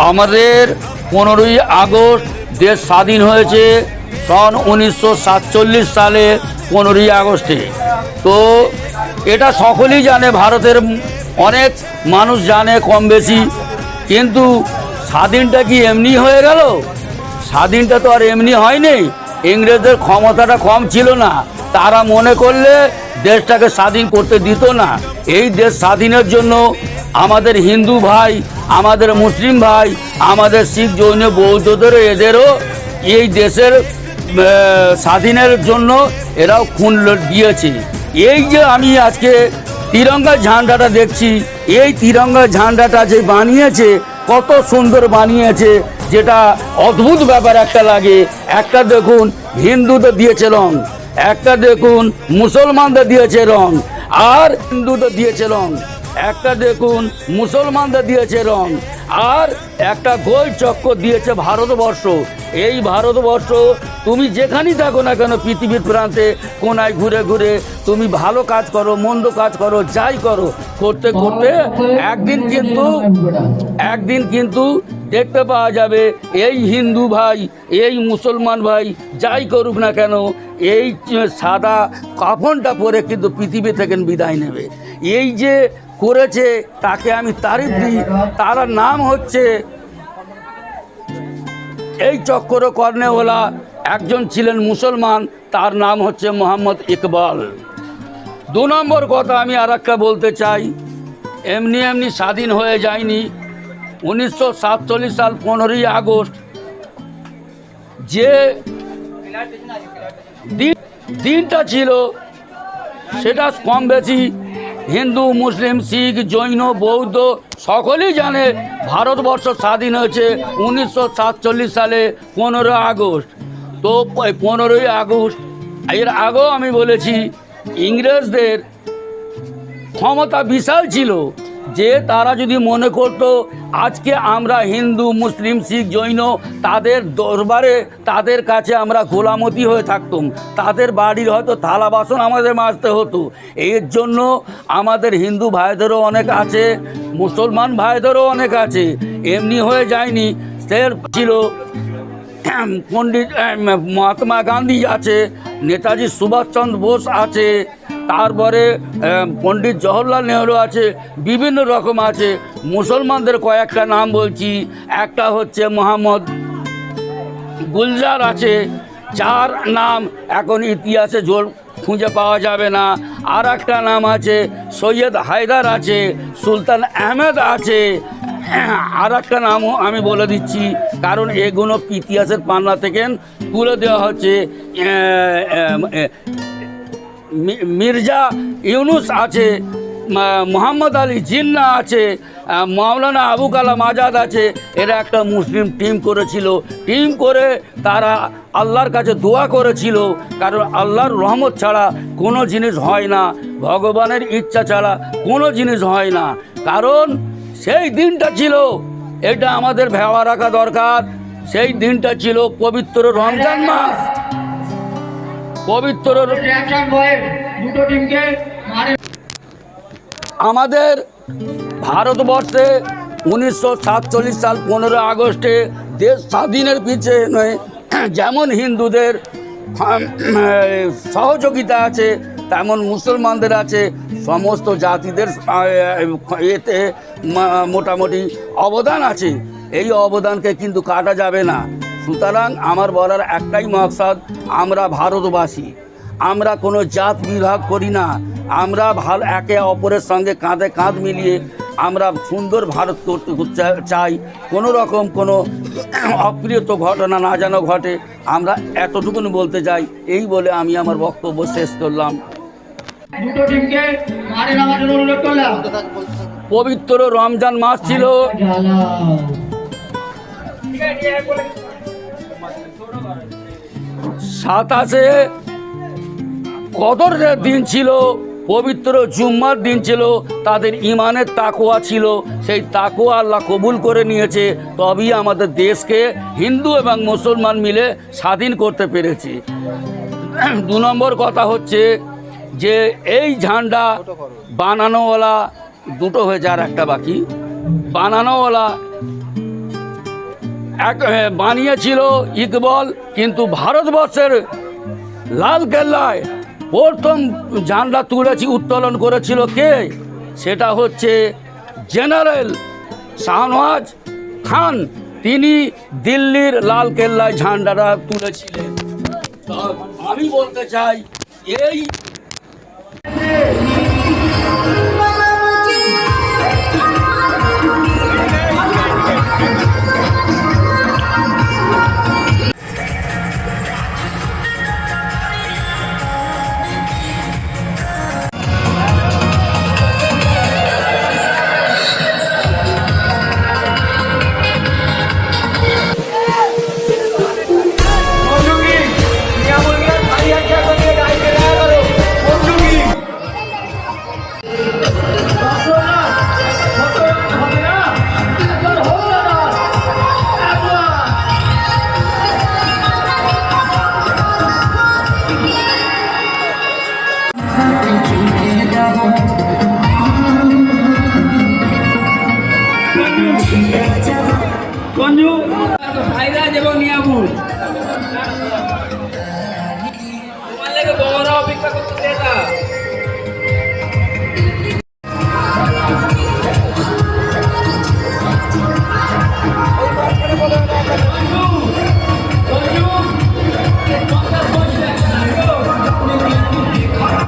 আমাদের 15ই আগস্ট দেশ স্বাধীন হয়েছে সন 1947 সালে 15ই আগস্টে। তো এটা সকলেই জানে, ভারতের অনেক মানুষ জানে কম বেশি। কিন্তু স্বাধীনটা কি এমনি হয়ে গেল? স্বাধীনটা তো আর এমনি হয়নি। ইংরেজদের ক্ষমতাটা কম ছিল না, তারা মনে করলে দেশটাকে স্বাধীন করতে দিত না। এই দেশ স্বাধীনের জন্য আমাদের হিন্দু ভাই, আমাদের মুসলিম ভাই, আমাদের শিখ জৈন বৌদ্ধদেরও এদেরও এই দেশের স্বাধীনের জন্য এরাও খুন দিয়েছে। এই যে আমি আজকে তিরঙ্গা ঝান্ডাটা দেখছি, এই তিরঙ্গা ঝান্ডাটা যে বানিয়েছে কত সুন্দর বানিয়েছে, যেটা অদ্ভুত ব্যাপার একটা লাগে। একটা দেখুন হিন্দুদের দিয়েছে রং, একটা দেখুন মুসলমানদের দিয়েছে রং, আর হিন্দুদের দিয়েছে রং, একটা দেখুন মুসলমানদের দিয়েছে রং, আর একটা গোল চক্কর দিয়েছে ভারতবর্ষ। এই ভারতবর্ষ তুমি যেখানেই থাকো না কেন পৃথিবীর প্রান্তে কোনায় ঘুরে ঘুরে তুমি ভালো কাজ করো, মন্দ কাজ করো, যাই করো, করতে করতে একদিন কিন্তু দেখতে পাওয়া যাবে এই হিন্দু ভাই, এই মুসলমান ভাই যাই করুক না কেন, এই সাদা কাফনটা পরে কিন্তু পৃথিবী থেকে বিদায় নেবে। এই যে করেছে তাকে আমি তারিফ দিই। তার নাম হচ্ছে, এই চক্কর কর্নেওয়ালা একজন ছিলেন মুসলমান, তার নাম হচ্ছে মোহাম্মদ ইকবাল। 2 নম্বর কথা আমি আর একটা বলতে চাই, এমনি এমনি স্বাধীন হয়ে যায়নি। 1947 সাল 15ই আগস্ট যে দিনটা ছিল সেটা কম বেশি হিন্দু, মুসলিম, শিখ, জৈন, বৌদ্ধ সকলেই জানে। ভারতবর্ষ স্বাধীন হয়েছে 1947 সালে 15 আগস্ট। তো 15ই আগস্ট এর আগেও আমি বলেছি ইংরেজদের ক্ষমতা বিশাল ছিল, যে তারা যদি মনে করতো আজকে আমরা হিন্দু, মুসলিম, শিখ, জৈন তাদের দরবারে তাদের কাছে আমরা গোলামতি হয়ে থাকতাম, তাদের বাড়ির হয়তো থালা বাসন আমাদের মাজতে হতো। এর জন্য আমাদের হিন্দু ভাইদেরও অনেক আছে, মুসলমান ভাইদেরও অনেক আছে, এমনি হয়ে যায়নি। সে ছিল পণ্ডিত মহাত্মা গান্ধী আছে, নেতাজি সুভাষচন্দ্র বোস আছে, তারপরে পণ্ডিত জওহরলাল নেহরু আছে, বিভিন্ন রকম আছে। মুসলমানদের কয়েকটা নাম বলছি, একটা হচ্ছে মোহাম্মদ গুলজার আছে, যার নাম এখন ইতিহাসে জোর খুঁজে পাওয়া যাবে না। আর একটা নাম আছে সৈয়দ হায়দার আছে, সুলতান আহমেদ আছে। আর একটা নামও আমি বলে দিচ্ছি, কারণ এগুলো ইতিহাসের পান্না থেকে তুলে দেওয়া হচ্ছে। মির্জা ইউনুস আছে, মোহাম্মদ আলী জিন্না আছে, মাওলানা আবু কালাম আজাদ আছে। এরা একটা মুসলিম টিম করেছিল, টিম করে তারা আল্লাহর কাছে দোয়া করেছিল, কারণ আল্লাহর রহমত ছাড়া কোনো জিনিস হয় না, ভগবানের ইচ্ছা ছাড়া কোনো জিনিস হয় না। কারণ সেই দিনটা ছিল, এটা আমাদের ভেবা রাখা দরকার, সেই দিনটা ছিল পবিত্র রমজান মাস। পবিত্র আমাদের ভারতবর্ষে 1947 সাল 15 আগস্টে দেশ স্বাধীনের পিছনে যেমন হিন্দুদের সহযোগিতা আছে, তেমন মুসলমানদের আছে, সমস্ত জাতিদের এতে মোটামুটি অবদান আছে। এই অবদানকে কিন্তু কাটা যাবে না। সুতরাং আমার বলার একটাই মকসদ, আমরা ভারতবাসী, আমরা কোনো জাত বিভাগ করি না, আমরা ভালো একে অপরের সঙ্গে কাঁধে কাঁধ মিলিয়ে আমরা সুন্দর ভারত করতে চাই। কোনো রকম কোনো অপ্রিয়ত ঘটনা না যেন ঘটে, আমরা এতটুকুনি বলতে চাই। এই বলে আমি আমার বক্তব্য শেষ করলাম। পবিত্র রমজান মাস ছিল, 27শে কদরের দিন ছিল, পবিত্র জুম্মার দিন ছিল। তাদের ইমানের তাকওয়া ছিল, সেই তাকওয়া আল্লাহ কবুল করে নিয়েছে, তবেই আমাদের দেশকে হিন্দু এবং মুসলমান মিলে স্বাধীন করতে পেরেছে। 2 নম্বর কথা হচ্ছে যে এই ঝান্ডা বানানোওয়ালা দুটো হয়েছে, আর একটা বাকি, বানানোওয়ালা বানিয়েছিল ইকবাল, কিন্তু ভারতবর্ষের লাল কেল্লায় প্রথম ঝান্ডা তুলেছি উত্তোলন করেছিল কে? সেটা হচ্ছে জেনারেল শাহনওয়াজ খান। তিনি দিল্লির লাল কেল্লায় ঝান্ডাটা তুলেছিলেন। তো আমি বলতে চাই এই ভাইরাজ এবং নিয়ামুল তোমার লাগে বড়রা অপেক্ষা করতে